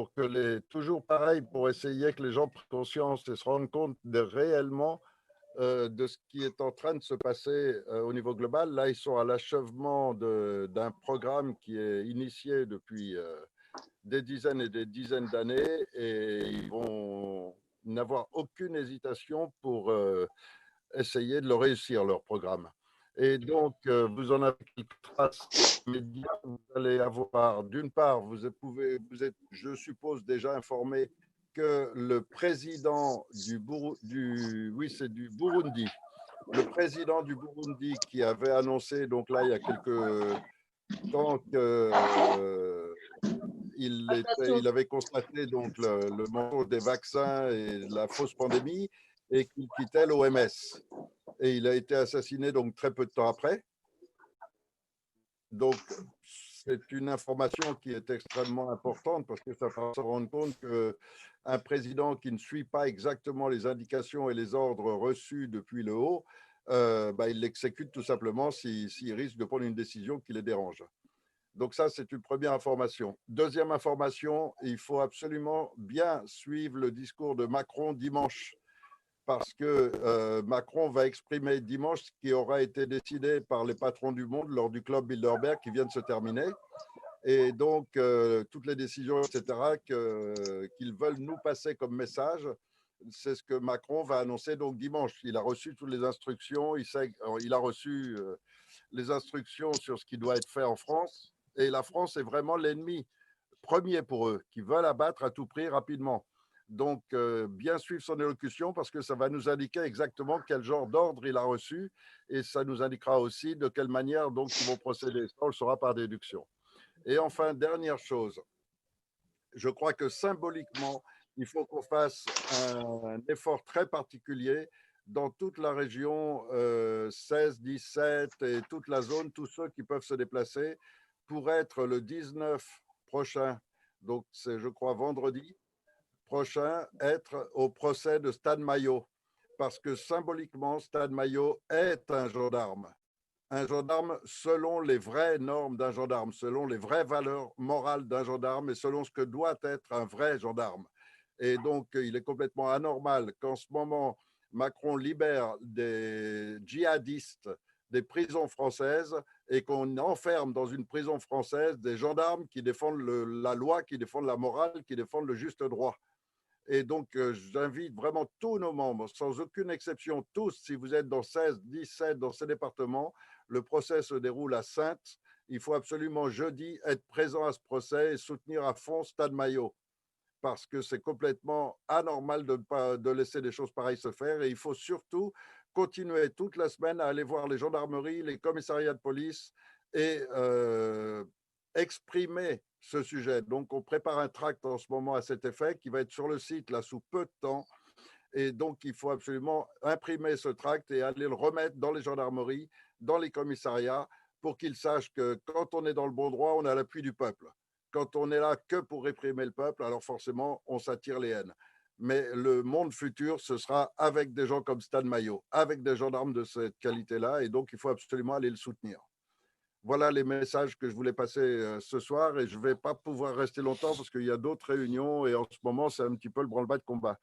pour que toujours pareil, pour essayer que les gens prennent conscience et se rendent compte réellement de ce qui est en train de se passer au niveau global. Là, ils sont à l'achèvement d'un programme qui est initié depuis des dizaines et des dizaines d'années et ils vont n'avoir aucune hésitation pour essayer de le réussir, leur programme. Et donc, vous en avez quelques traces médias. Vous allez avoir, d'une part, vous êtes, je suppose, déjà informé que le président oui, c'est du Burundi, le président du Burundi qui avait annoncé, donc là, il y a quelques temps il avait constaté donc le mensonge des vaccins et la fausse pandémie et qu'il quittait l'OMS. Et il a été assassiné donc très peu de temps après. Donc, c'est une information qui est extrêmement importante parce que ça va se rendre compte qu'un président qui ne suit pas exactement les indications et les ordres reçus depuis le haut, il l'exécute tout simplement s'il risque de prendre une décision qui les dérange. Donc ça, c'est une première information. Deuxième information, il faut absolument bien suivre le discours de Macron dimanche parce que Macron va exprimer dimanche ce qui aura été décidé par les patrons du monde lors du club Bilderberg qui vient de se terminer. Et donc, toutes les décisions, etc., qu'ils veulent nous passer comme message, c'est ce que Macron va annoncer donc dimanche. Il a reçu toutes les instructions, il a reçu les instructions sur ce qui doit être fait en France. Et la France est vraiment l'ennemi premier pour eux, qui veulent abattre à tout prix rapidement. Donc, bien suivre son élocution parce que ça va nous indiquer exactement quel genre d'ordre il a reçu et ça nous indiquera aussi de quelle manière donc ils vont procéder. Ça, on le saura par déduction. Et enfin, dernière chose, je crois que symboliquement, il faut qu'on fasse un effort très particulier dans toute la région 16, 17 et toute la zone, tous ceux qui peuvent se déplacer pour être le 19 prochain, donc c'est je crois vendredi prochain, être au procès de Stan Mayo. Parce que symboliquement, Stan Mayo est un gendarme selon les vraies normes d'un gendarme, selon les vraies valeurs morales d'un gendarme et selon ce que doit être un vrai gendarme. Et donc, il est complètement anormal qu'en ce moment, Macron libère des djihadistes des prisons françaises et qu'on enferme dans une prison française des gendarmes qui défendent la loi, qui défendent la morale, qui défendent le juste droit. Et donc, j'invite vraiment tous nos membres, sans aucune exception, tous, si vous êtes dans 16, 17, dans ces départements, le procès se déroule à Saintes. Il faut absolument jeudi être présent à ce procès et soutenir à fond Stade Maillot parce que c'est complètement anormal de laisser des choses pareilles se faire. Et il faut surtout continuer toute la semaine à aller voir les gendarmeries, les commissariats de police et exprimer ce sujet. Donc, on prépare un tract en ce moment à cet effet qui va être sur le site là sous peu de temps. Et donc, il faut absolument imprimer ce tract et aller le remettre dans les gendarmeries, dans les commissariats, pour qu'ils sachent que quand on est dans le bon droit, on a l'appui du peuple. Quand on est là que pour réprimer le peuple, alors forcément, on s'attire les haines. Mais le monde futur, ce sera avec des gens comme Stan Mayo, avec des gendarmes de cette qualité-là. Et donc, il faut absolument aller le soutenir. Voilà les messages que je voulais passer ce soir et je ne vais pas pouvoir rester longtemps parce qu'il y a d'autres réunions et en ce moment, c'est un petit peu le branle-bas de combat.